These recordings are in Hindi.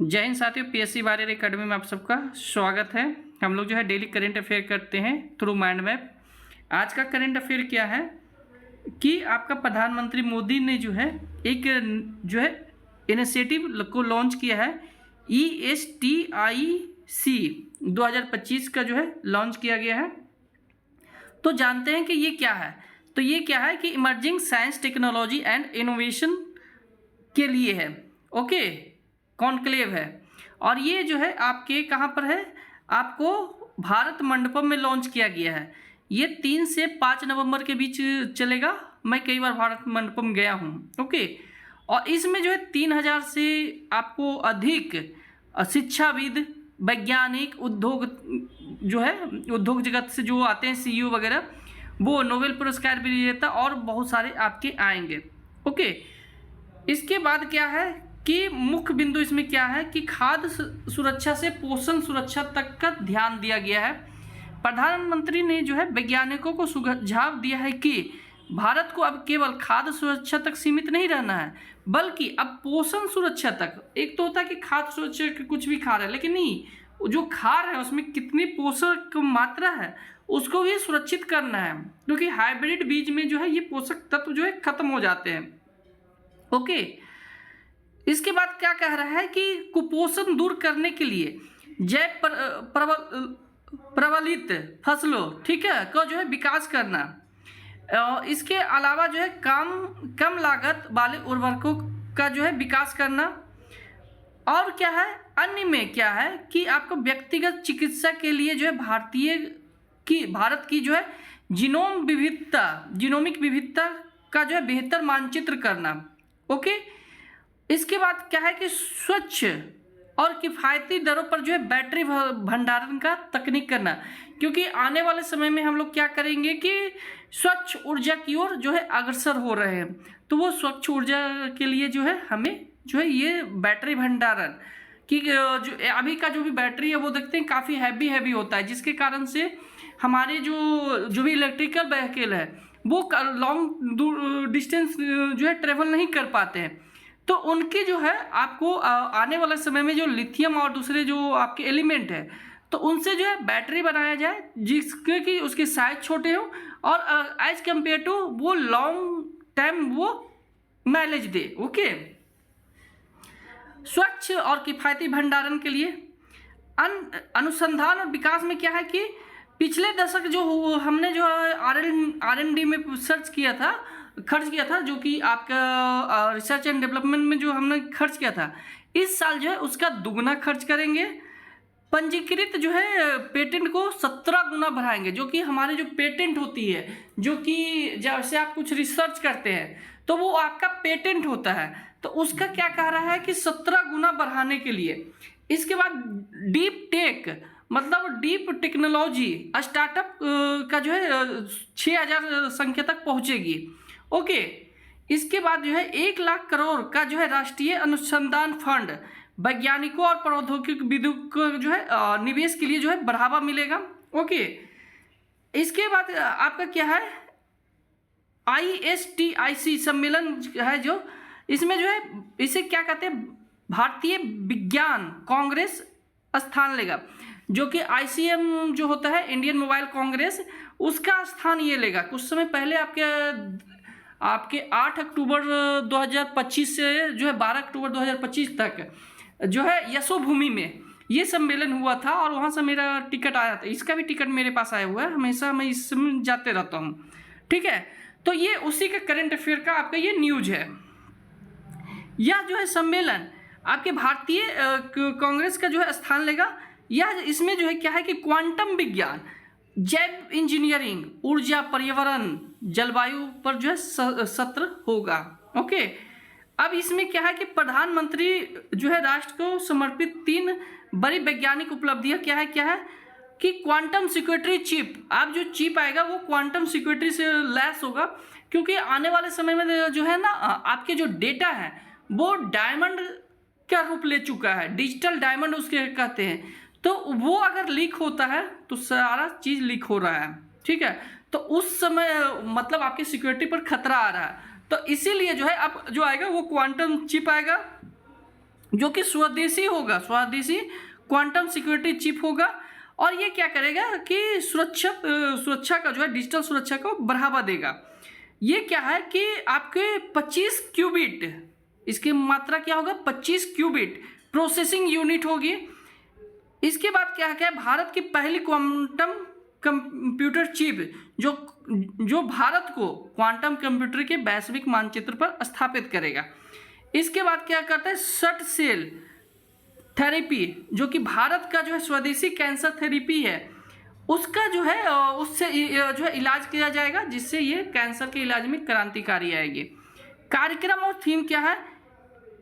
जय हिंद साथियों, पीएससी वारियर एकेडमी में आप सबका स्वागत है। हम लोग जो है डेली करंट अफेयर करते हैं थ्रू माइंड मैप। आज का करंट अफेयर क्या है कि आपका प्रधानमंत्री मोदी ने जो है एक इनिशिएटिव को लॉन्च किया है। ESTIC 2025 का जो है लॉन्च किया गया है। तो जानते हैं कि ये क्या है। तो ये क्या है कि emerging science technology and innovation के लिए है। ओके, कॉन्क्लेव है और ये जो है आपके कहाँ पर है, आपको भारत मंडपम में लॉन्च किया गया है। ये 3 से 5 नवंबर के बीच चलेगा। मैं कई बार भारत मंडपम गया हूँ। ओके, और इसमें जो है 3000 से आपको अधिक शिक्षाविद, वैज्ञानिक, उद्योग जो है उद्योग जगत से जो आते हैं CEO वगैरह, वो नोबेल पुरस्कार विजेता और बहुत सारे आपके आएंगे। ओके, इसके बाद क्या है कि मुख्य बिंदु इसमें क्या है कि खाद्य सुरक्षा से पोषण सुरक्षा तक का ध्यान दिया गया है। प्रधानमंत्री ने जो है वैज्ञानिकों को सुझाव दिया है कि भारत को अब केवल खाद्य सुरक्षा तक सीमित नहीं रहना है, बल्कि अब पोषण सुरक्षा तक। एक तो होता है कि खाद्य सुरक्षा कुछ भी खा रहा है, लेकिन नहीं, जो खा रहा है उसमें कितनी पोषक मात्रा है उसको भी सुरक्षित करना है, क्योंकि हाइब्रिड बीज में जो है ये पोषक तत्व जो है खत्म हो जाते हैं। ओके, इसके बाद क्या कह रहा है कि कुपोषण दूर करने के लिए जैव प्रबलित फसलों, ठीक है, का जो है विकास करना। इसके अलावा जो है कम लागत वाले उर्वरकों का जो है विकास करना। और क्या है अन्य में क्या है कि आपको व्यक्तिगत चिकित्सा के लिए जो है भारत की जो है जीनोमिक विविधता का जो है बेहतर मानचित्र करना। ओके, इसके बाद क्या है कि स्वच्छ और किफ़ायती दरों पर जो है बैटरी भंडारण का तकनीक करना, क्योंकि आने वाले समय में हम लोग क्या करेंगे कि स्वच्छ ऊर्जा की ओर जो है अग्रसर हो रहे हैं। तो वो स्वच्छ ऊर्जा के लिए जो है हमें जो है ये बैटरी भंडारण कि जो अभी का जो भी बैटरी है वो देखते हैं काफ़ी हैवी होता है, जिसके कारण से हमारे जो भी इलेक्ट्रिकल व्हीकल है वो लॉन्ग डिस्टेंस जो है ट्रेवल नहीं कर पाते हैं। तो उनके जो है आपको आने वाले समय में जो लिथियम और दूसरे जो आपके एलिमेंट है तो उनसे जो है बैटरी बनाया जाए, जिसके कि उसके साइज छोटे हो और एज कम्पेयर टू वो लॉन्ग टाइम वो माइलेज दे। ओके, स्वच्छ और किफ़ायती भंडारण के लिए अनुसंधान और विकास में क्या है कि पिछले दशक जो हमने जो R&D में खर्च किया था, जो कि आपका रिसर्च एंड डेवलपमेंट में जो हमने खर्च किया था, इस साल जो है उसका दुगना खर्च करेंगे। पंजीकृत जो है पेटेंट को 17 गुना बढ़ाएंगे, जो कि हमारे जो पेटेंट होती है, जो कि जैसे आप कुछ रिसर्च करते हैं तो वो आपका पेटेंट होता है, तो उसका क्या कह रहा है कि 17 गुना बढ़ाने के लिए। इसके बाद डीप टेक मतलब डीप टेक्नोलॉजी स्टार्टअप का जो है 6000 संख्या तक पहुंचेगी। ओके, इसके बाद जो है 1 लाख करोड़ का जो है राष्ट्रीय अनुसंधान फंड वैज्ञानिकों और प्रौद्योगिकी को जो है निवेश के लिए जो है बढ़ावा मिलेगा। ओके, इसके बाद आपका क्या है ISTIC सम्मेलन है, जो इसमें जो है इसे क्या कहते हैं भारतीय विज्ञान कांग्रेस स्थान लेगा, जो कि ICM जो होता है इंडियन मोबाइल कांग्रेस, उसका स्थान ये लेगा। कुछ समय पहले आपके 8 अक्टूबर 2025 से जो है 12 अक्टूबर 2025 तक जो है यशोभूमि में ये सम्मेलन हुआ था और वहाँ से मेरा टिकट आया था। इसका भी टिकट मेरे पास आया हुआ है, हमेशा मैं इसमें जाते रहता हूँ। ठीक है, तो ये उसी का करंट अफेयर का आपका ये न्यूज है। यह जो है सम्मेलन आपके भारतीय कांग्रेस का जो है स्थान लेगा। यह इसमें जो है क्या है कि क्वांटम विज्ञान, जैव इंजीनियरिंग, ऊर्जा, पर्यावरण, जलवायु पर जो है सत्र होगा। ओके, अब इसमें क्या है कि प्रधानमंत्री जो है राष्ट्र को समर्पित 3 बड़ी वैज्ञानिक उपलब्धियां क्या है कि क्वांटम सिक्योरिटी चिप। अब जो चिप आएगा वो क्वांटम सिक्योरिटी से लैस होगा, क्योंकि आने वाले समय में जो है ना आपके जो डेटा है वो डायमंड का रूप ले चुका है, डिजिटल डायमंड उसके कहते हैं। तो वो अगर लीक होता है तो सारा चीज़ लीक हो रहा है। ठीक है, तो उस समय मतलब आपकी सिक्योरिटी पर खतरा आ रहा है। तो इसीलिए जो है अब जो आएगा वो क्वांटम चिप आएगा। जो कि स्वदेशी होगा, स्वदेशी क्वांटम सिक्योरिटी चिप होगा। और ये क्या करेगा कि सुरक्षा का जो है डिजिटल सुरक्षा को बढ़ावा देगा। ये क्या है कि आपके 25 क्यूबिट, इसकी मात्रा क्या होगा 25 क्यूबिट प्रोसेसिंग यूनिट होगी। इसके बाद क्या है भारत की पहली क्वांटम कंप्यूटर चिप जो भारत को क्वांटम कंप्यूटर के वैश्विक मानचित्र पर स्थापित करेगा। इसके बाद क्या करता है सट सेल थेरेपी, जो कि भारत का जो है स्वदेशी कैंसर थेरेपी है, उसका जो है उससे जो है इलाज किया जाएगा, जिससे ये कैंसर के इलाज में क्रांतिकारी आएगी। कार्यक्रम और थीम क्या है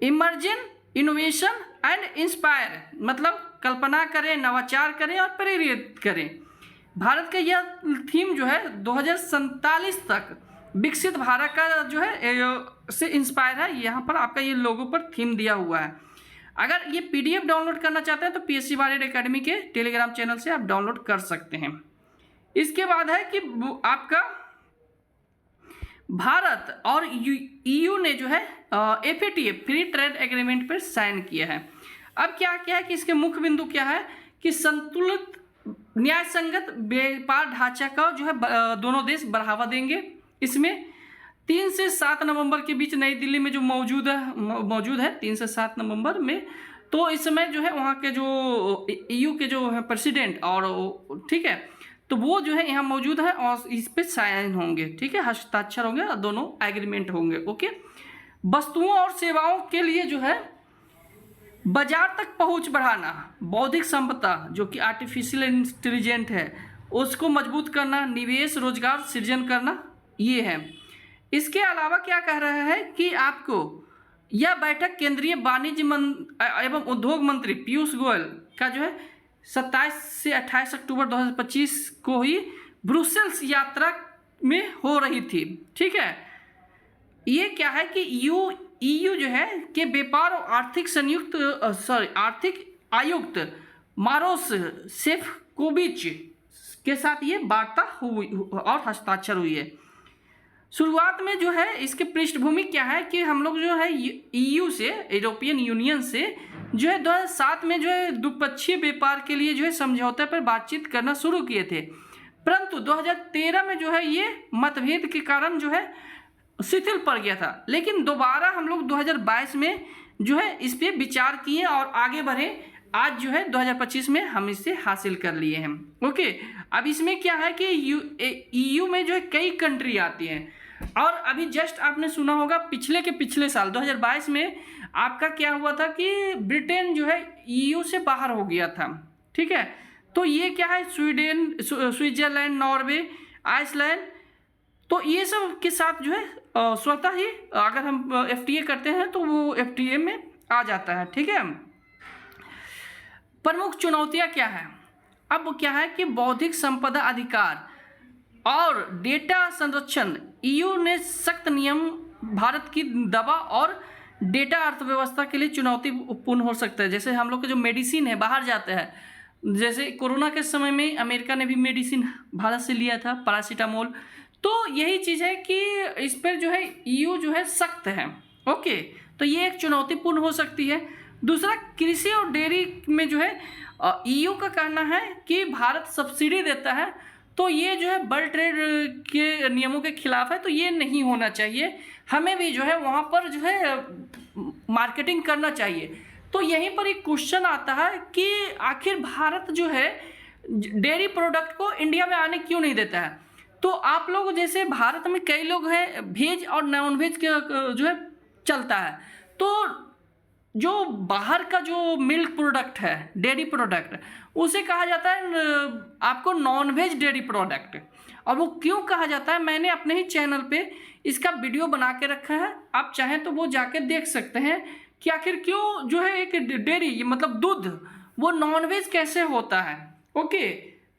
इमर्जिंग इनोवेशन एंड इंस्पायर, मतलब कल्पना करें, नवाचार करें और प्रेरित करें। भारत का यह थीम जो है 2047 तक विकसित भारत का जो है से इंस्पायर है। यहाँ पर आपका ये लोगो पर थीम दिया हुआ है। अगर ये पीडीएफ डाउनलोड करना चाहते हैं तो पीएससी वारियर एकेडमी के टेलीग्राम चैनल से आप डाउनलोड कर सकते हैं। इसके बाद है कि आपका भारत और ईयू ने जो है एफएटीए फ्री ट्रेड एग्रीमेंट पर साइन किया है। अब क्या है कि इसके मुख्य बिंदु क्या है कि संतुलित न्याय संगत व्यापार ढांचा का जो है दोनों देश बढ़ावा देंगे। इसमें 3 से 7 नवंबर के बीच नई दिल्ली में जो मौजूद है 3 से 7 नवंबर में, तो इस समय जो है वहाँ के जो ईयू के जो है प्रेसिडेंट और ठीक है, तो वो जो है यहाँ मौजूद है और इस पे साइन होंगे, ठीक है, हस्ताक्षर होंगे और दोनों एग्रीमेंट होंगे। ओके, वस्तुओं और सेवाओं के लिए जो है बाजार तक पहुंच बढ़ाना, बौद्धिक संपदा जो कि आर्टिफिशियल इंटेलिजेंट है उसको मजबूत करना, निवेश रोजगार सृजन करना, ये है। इसके अलावा क्या कह रहा है कि आपको यह बैठक केंद्रीय वाणिज्य एवं उद्योग मंत्री पीयूष गोयल का जो है 27 से 28 अक्टूबर 2025 को ही ब्रुसेल्स यात्रा में हो रही थी, ठीक है। ये क्या है कि ईयू जो है के व्यापार और आर्थिक आयुक्त मारोस सेफकोविच के साथ ये वार्ता हुई और हस्ताक्षर हुई है। शुरुआत में जो है इसके पृष्ठभूमि क्या है कि हम लोग जो है ईयू से, यूरोपियन यूनियन से जो है 2007 में जो है द्विपक्षीय व्यापार के लिए जो है समझौते पर बातचीत करना शुरू किए थे, परंतु 2013 में जो है ये मतभेद के कारण जो है शिथिल पड़ गया था। लेकिन दोबारा हम लोग 2022 में जो है इस पर विचार किए और आगे बढ़े। आज जो है 2025 में हम इसे हासिल कर लिए हैं। ओके, अब इसमें क्या है कि ईयू में जो है कई कंट्री आती हैं और अभी जस्ट आपने सुना होगा पिछले साल 2022 में आपका क्या हुआ था कि ब्रिटेन जो है ईयू से बाहर हो गया था, ठीक है। तो ये क्या है स्वीडन, स्विट्जरलैंड, नॉर्वे, आइसलैंड, तो ये सब के साथ जो है स्वतः ही अगर हम एफटीए करते हैं तो वो एफटीए में आ जाता है, ठीक है। प्रमुख चुनौतियां क्या है, अब क्या है कि बौद्धिक संपदा अधिकार और डेटा संरक्षण, ईयू ने सख्त नियम भारत की दवा और डेटा अर्थव्यवस्था के लिए चुनौतीपूर्ण हो सकता है। जैसे हम लोग के जो मेडिसिन है बाहर जाते हैं, जैसे कोरोना के समय में अमेरिका ने भी मेडिसिन भारत से लिया था, पैरासीटामोल। तो यही चीज़ है कि इस पर जो है ईयू जो है सख्त है। ओके, तो ये एक चुनौतीपूर्ण हो सकती है। दूसरा, कृषि और डेयरी में जो है ईयू का कहना है कि भारत सब्सिडी देता है, तो ये जो है वर्ल्ड ट्रेड के नियमों के खिलाफ है, तो ये नहीं होना चाहिए। हमें भी जो है वहाँ पर जो है मार्केटिंग करना चाहिए। तो यहीं पर एक क्वेश्चन आता है कि आखिर भारत जो है डेयरी प्रोडक्ट को इंडिया में आने क्यों नहीं देता है। तो आप लोग जैसे भारत में कई लोग हैं वेज और नॉन वेज के जो है चलता है, तो जो बाहर का जो मिल्क प्रोडक्ट है, डेयरी प्रोडक्ट, उसे कहा जाता है आपको नॉन वेज डेयरी प्रोडक्ट। और वो क्यों कहा जाता है, मैंने अपने ही चैनल पे इसका वीडियो बना के रखा है, आप चाहें तो वो जाके देख सकते हैं कि आखिर क्यों जो है एक डेयरी मतलब दूध वो नॉन वेज कैसे होता है। ओके,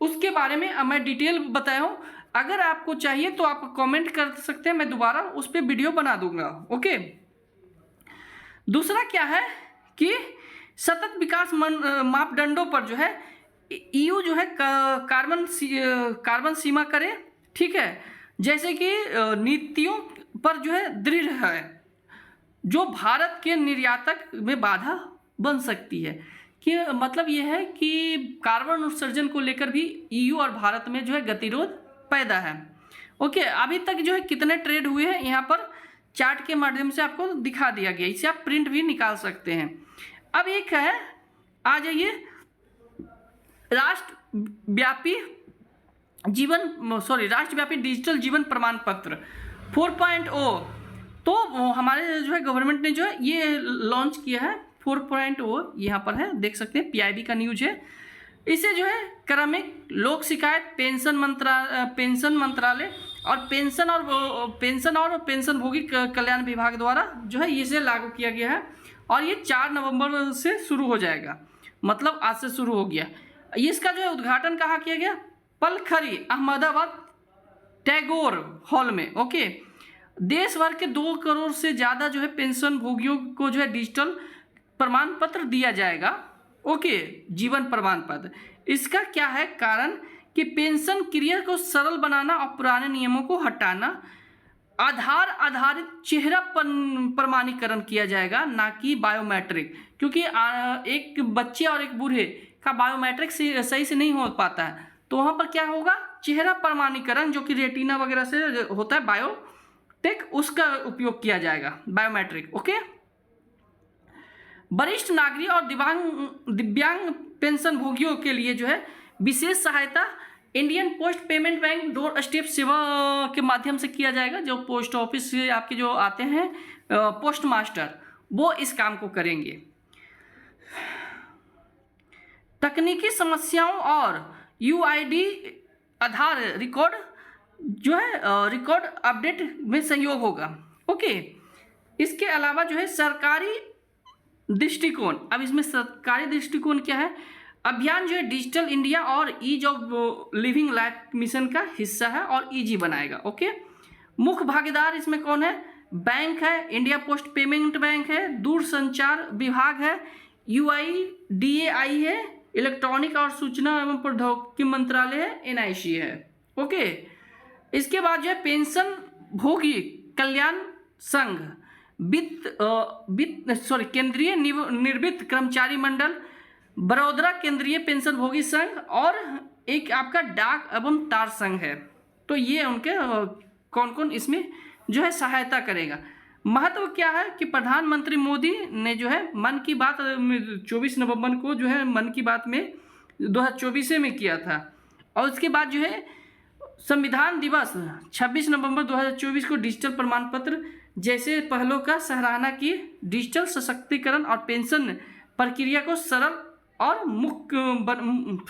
उसके बारे में मैं डिटेल बताया हूँ। अगर आपको चाहिए तो आप कमेंट कर सकते हैं, मैं दोबारा उस पर वीडियो बना दूंगा। ओके, दूसरा क्या है कि सतत विकास मापदंडों पर जो है ईयू जो है कार्बन सीमा करे, ठीक है। जैसे कि नीतियों पर जो है दृढ़ है, जो भारत के निर्यातक में बाधा बन सकती है। कि मतलब ये है कि कार्बन उत्सर्जन को लेकर भी EU और भारत में जो है गतिरोध पैदा है। ओके, अभी तक जो है कितने ट्रेड हुए हैं यहाँ पर चार्ट के माध्यम से आपको दिखा दिया गया, इसे आप प्रिंट भी निकाल सकते हैं। अब एक है, आ जाइए, राष्ट्रव्यापी डिजिटल जीवन प्रमाण पत्र 4.0। तो हमारे जो है गवर्नमेंट ने जो है ये लॉन्च किया है 4.0, यहाँ पर है, देख सकते हैं, PIB का न्यूज है। इसे जो है क्रमिक लोक शिकायत पेंशन मंत्रालय और पेंशन पेंशनभोगी कल्याण विभाग द्वारा जो है इसे लागू किया गया है और ये 4 नवंबर से शुरू हो जाएगा, मतलब आज से शुरू हो गया। इसका जो है उद्घाटन कहाँ किया गया? पलखरी अहमदाबाद टैगोर हॉल में। ओके, देश भर के 2 करोड़ से ज़्यादा जो है पेंशन भोगियों को जो है डिजिटल प्रमाण पत्र दिया जाएगा। ओके, जीवन प्रमाण पत्र। इसका क्या है कारण कि पेंशन क्रिया को सरल बनाना और पुराने नियमों को हटाना, आधार आधारित चेहरा प्रमाणीकरण किया जाएगा, ना कि बायोमेट्रिक, क्योंकि एक बच्चे और एक बूढ़े का बायोमेट्रिक सही से नहीं हो पाता है, तो वहाँ पर क्या होगा, चेहरा प्रमाणीकरण जो कि रेटिना वगैरह से होता है बायोटेक, उसका उपयोग किया जाएगा, बायोमेट्रिक। ओके, वरिष्ठ नागरिक और दिव्यांग पेंशन भोगियों के लिए जो है विशेष सहायता Indian post payment bank door step सेवा के माध्यम से किया जाएगा। जो पोस्ट ऑफिस से आपके जो आते हैं पोस्ट मास्टर, वो इस काम को करेंगे। तकनीकी समस्याओं और UID आधार रिकॉर्ड जो है रिकॉर्ड अपडेट में सहयोग होगा। ओके, इसके अलावा जो है सरकारी दृष्टिकोण, अब इसमें सरकारी दृष्टिकोण क्या है, अभियान जो है डिजिटल इंडिया और ease of living life mission का हिस्सा है और ईजी बनाएगा। ओके, मुख्य भागीदार इसमें कौन है? बैंक है, इंडिया पोस्ट पेमेंट बैंक है, दूरसंचार विभाग है, UIDAI है, इलेक्ट्रॉनिक और सूचना एवं प्रौद्योगिकी मंत्रालय है, NIC है। ओके, इसके बाद जो है पेंशन भोगी कल्याण संघ, केंद्रीय निर्वित्त कर्मचारी मंडल, बड़ौदा केंद्रीय पेंशन भोगी संघ और एक आपका डाक एवं तार संघ है। तो ये उनके कौन कौन इसमें जो है सहायता करेगा। महत्व क्या है कि प्रधानमंत्री मोदी ने जो है मन की बात 24 नवंबर को जो है मन की बात में 2024 में किया था, और उसके बाद जो है संविधान दिवस 26 नवंबर 2024 को डिजिटल प्रमाण पत्र जैसे पहलों का सराहना की। डिजिटल सशक्तिकरण और पेंशन प्रक्रिया को सरल और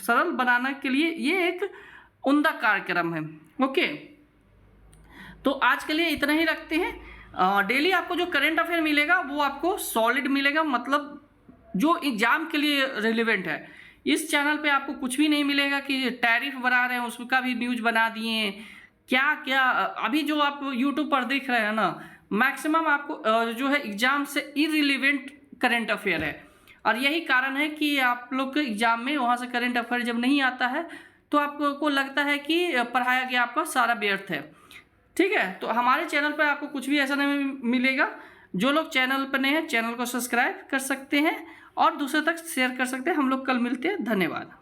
सरल बनाने के लिए ये एक उम्दा कार्यक्रम है। ओके, तो आज के लिए इतना ही रखते हैं। डेली आपको जो करंट अफेयर मिलेगा वो आपको सॉलिड मिलेगा, मतलब जो एग्जाम के लिए रिलेवेंट है। इस चैनल पे आपको कुछ भी नहीं मिलेगा कि टैरिफ बढ़ा रहे हैं उसका भी न्यूज बना दिए हैं, क्या क्या अभी जो आप यूट्यूब पर देख रहे हैं ना, मैक्सिमम आपको जो है एग्जाम से इररिलेवेंट करंट अफेयर है। और यही कारण है कि आप लोग के एग्जाम में वहाँ से करंट अफेयर जब नहीं आता है तो आपको लगता है कि पढ़ाया गया आपका सारा व्यर्थ है। ठीक है, तो हमारे चैनल पर आपको कुछ भी ऐसा नहीं मिलेगा। जो लोग चैनल पर नए हैं चैनल को सब्सक्राइब कर सकते हैं और दूसरे तक शेयर कर सकते हैं। हम लोग कल मिलते हैं, धन्यवाद।